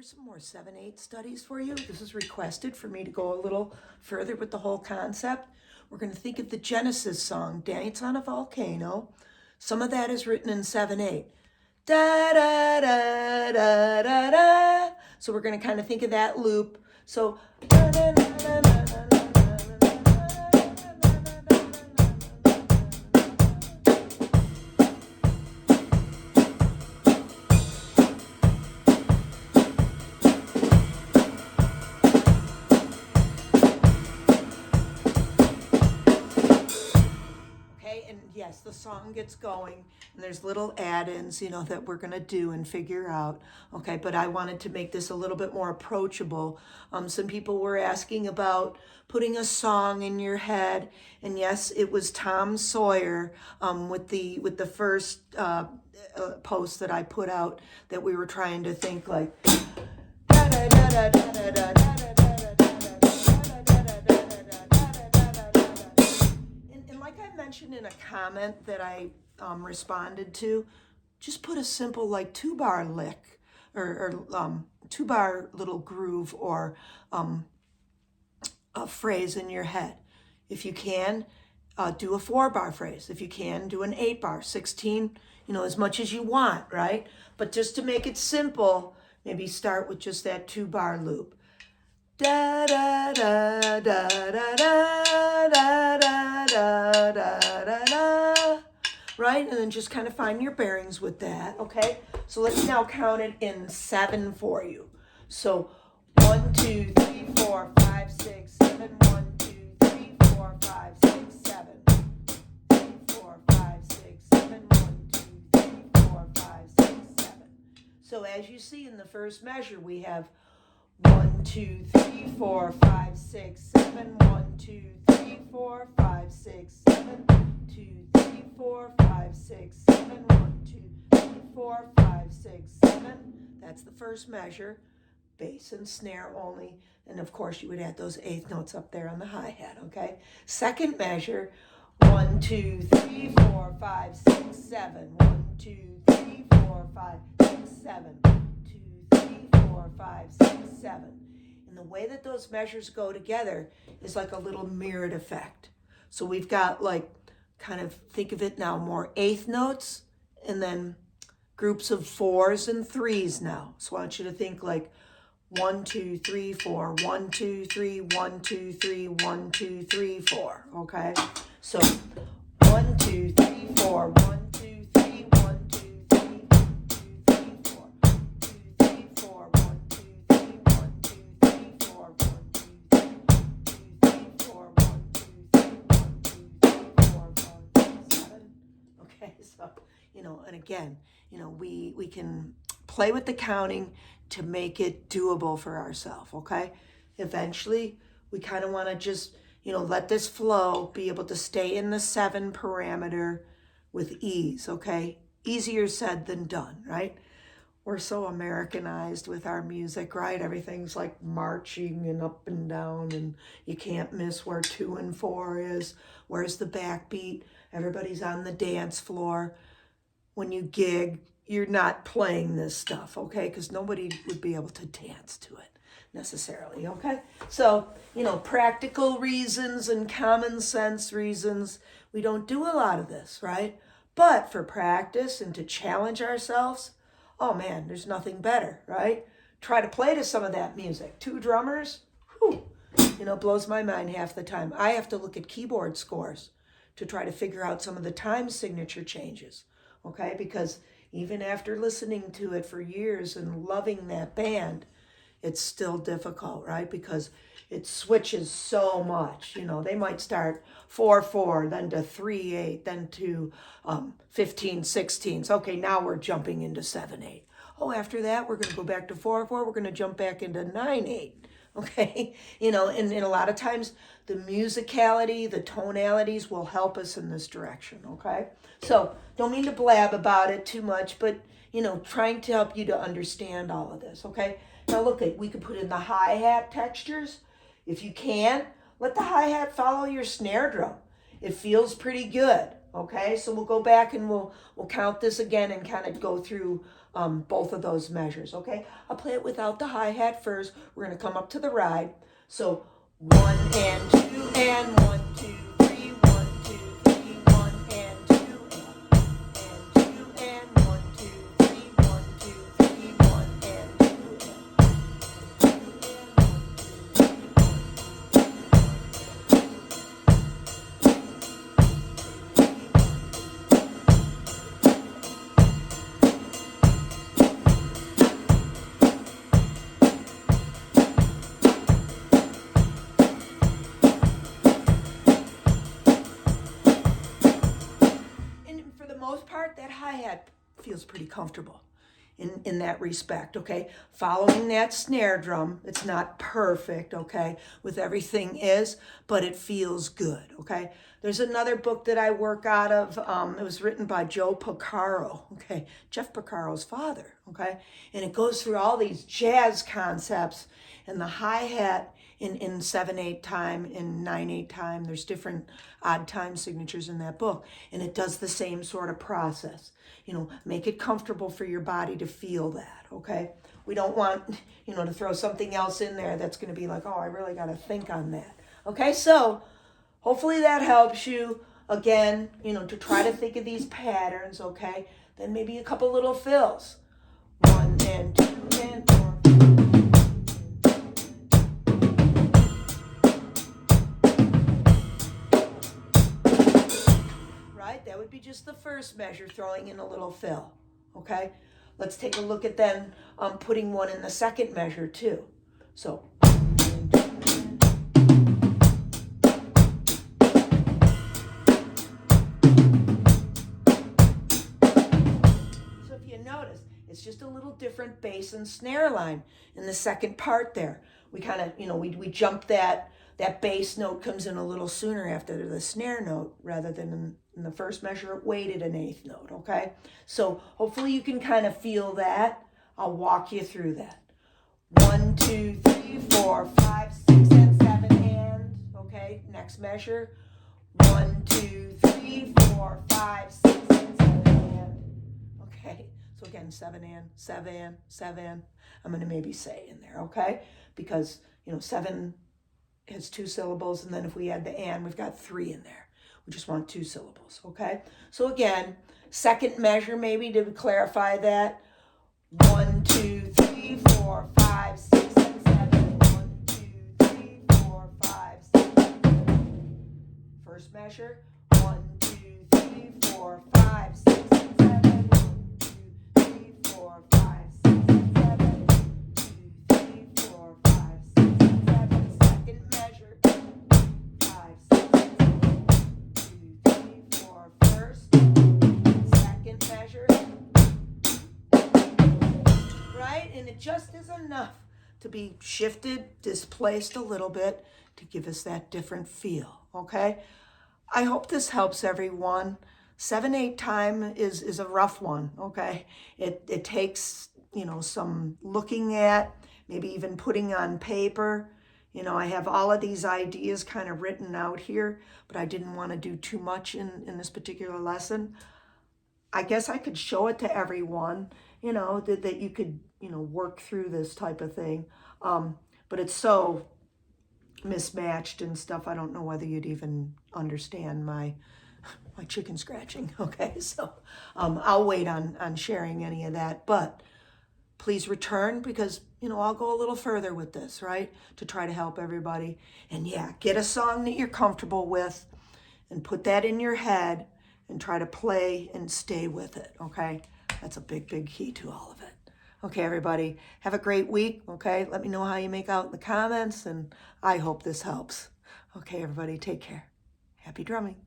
here's some more 7/8 studies for you. This is requested for me to go a little further with the whole concept. We're going to think of the Genesis song, Dance on a Volcano. Some of that is written in 7/8. Da da da da da da. So we're going to kind of think of that loop. So da, da, da, da, da, da, da. Yes, the song gets going and there's little add-ins, that we're going to do and figure out. Okay, but I wanted to make this a little bit more approachable. Some people were asking about putting a song in your head, and yes, it was Tom Sawyer with the first post that I put out, that we were trying to think like da da da da da da da da. Mentioned in a comment that I responded to, just put a simple like 2-bar lick or 2-bar little groove or a phrase in your head. If you can, do a 4-bar phrase. If you can, do an 8-bar, 16, as much as you want, right? But just to make it simple, maybe start with just that 2-bar loop. Da da da da da da da da da da da, right? And then just kind of find your bearings with that, okay? So let's now count it in 7 for you. So 1, 2, 3, 4, 5, 6, 7. 1, 2, 3, 4, 5, 6, 7. 3, 4, 5, 6, 7. 1, 2, 3, 4, 5, 6, 7. So as you see in the first measure, we have 1, 2, 3, 4, 5, 6, 7. 1, 2, 3, 4, 5, 6, 7. 2, 3, 4, 5, 6, 7. 1, 2, 3, 4, 5, 6, 7. That's the first measure, bass and snare only. And of course, you would add those 8th notes up there on the hi-hat, okay? Second measure, 1, 2, 3, 4, 5, 6, 7. 1, 2, 3, 4, 5, 6, 7. 2, 3, 4, 5, 6, 7. And the way that those measures go together is like a little mirrored effect. So we've got like, kind of think of it now, more 8th notes and then groups of 4s and 3s now. So I want you to think like 1, 2, 3, 4, 1, 2, 3, 1, 2, 3, 1, 2, 3, 4. Okay? So 1, 2, 3, 4, 1, 2, 3, 1, 2, 3, 1, 2, 3, 4, 2, 3, 4, 1, 2, 3, 1, 2, 3, 4, 1, 2, 3, 2, 3, 4, 1, 2, 3, 1, 2, 3, 4, 1, 2, 7. Okay, so, and again, we can play with the counting to make it doable for ourselves, okay? Eventually, we kind of want to just, let this flow, be able to stay in the 7 parameter with ease, okay? Easier said than done, right? We're so Americanized with our music, right? Everything's like marching and up and down, and you can't miss where 2 and 4 is. Where's the backbeat? Everybody's on the dance floor. When you gig, you're not playing this stuff, okay? Because nobody would be able to dance to it necessarily, okay? So, practical reasons and common sense reasons, we don't do a lot of this, right? But for practice and to challenge ourselves, oh man, there's nothing better, right? Try to play to some of that music. 2 drummers, whew, blows my mind half the time. I have to look at keyboard scores to try to figure out some of the time signature changes, okay? Because even after listening to it for years and loving that band, it's still difficult, right? Because it switches so much. They might start 4/4, then to 3/8, then to 15/16. Okay, now we're jumping into 7/8. Oh, after that, we're going to go back to 4/4. We're going to jump back into 9/8. Okay, and a lot of times the musicality, the tonalities will help us in this direction. Okay, so don't mean to blab about it too much, but trying to help you to understand all of this. Okay, now look, we could put in the hi-hat textures. If you can, let the hi-hat follow your snare drum. It feels pretty good. Okay, so we'll go back and we'll count this again and kind of go through both of those measures, okay? I'll play it without the hi-hat first. We're going to come up to the ride. So 1 and 2 and 1, 2, 3, 1, 2, 3, 1 and 2 and 2 and 1, 2, 3, 1, 2, 3, 1 and 2 and for the most part, that hi-hat feels pretty comfortable in that respect, okay? Following that snare drum, it's not perfect, okay, with everything is, but it feels good, okay? There's another book that I work out of. It was written by Joe Porcaro, okay? Jeff Porcaro's father, okay? And it goes through all these jazz concepts and the hi-hat in 7/8 time, in 9/8 time. There's different odd time signatures in that book. And it does the same sort of process. You know, make it comfortable for your body to feel that, okay? We don't want, you know, to throw something else in there that's going to be like, oh, I really got to think on that. Okay, so hopefully that helps you, again, you know, to try to think of these patterns, okay? Then maybe a couple little fills. 1 and 2 and 4. That would be just the first measure, throwing in a little fill, okay? Let's take a look at then putting one in the second measure too. So if you notice, it's just a little different bass and snare line in the second part there. We kind of, you know, we jump that bass note comes in a little sooner after the snare note rather than in the first measure it waited an eighth note, okay? So hopefully you can kind of feel that. I'll walk you through that. 1, 2, 3, 4, 5, 6, and 7 and, okay? Next measure. 1, 2, 3, 4, 5, 6, and 7 and, okay? So again, 7 and, 7, 7. I'm going to maybe say in there, okay? Because, you know, 7 has 2 syllables, and then if we add the and, we've got 3 in there. We just want 2 syllables, okay? So again, second measure maybe to clarify that. 1, 2, 3, 4, 5, 6, and 7. 1, 2, 3, 4, 5, 6, and 7. First measure. 1, 2, 3, 4, 5, 6, and 7. 1, 2, 3, 4, 5, 6, and 7. 2, 3, 4, 5, 6, and 7. Second measure. 5, 6, and 7. 2, 3, 4. First. Second measure. Right? And it just is enough to be shifted, displaced a little bit to give us that different feel, okay? I hope this helps everyone. 7/8 time is a rough one, okay? It takes, you know, some looking at, maybe even putting on paper. You know, I have all of these ideas kind of written out here, but I didn't want to do too much in this particular lesson. I guess I could show it to everyone, you know, that you could, you know, work through this type of thing. But it's so mismatched and stuff. I don't know whether you'd even understand my chicken scratching. Okay, so I'll wait on sharing any of that. But please return because, you know, I'll go a little further with this, right, to try to help everybody. And yeah, get a song that you're comfortable with and put that in your head and try to play and stay with it, okay? That's a big, big key to all of it. Okay, everybody, have a great week, okay? Let me know how you make out in the comments, and I hope this helps. Okay, everybody, take care. Happy drumming.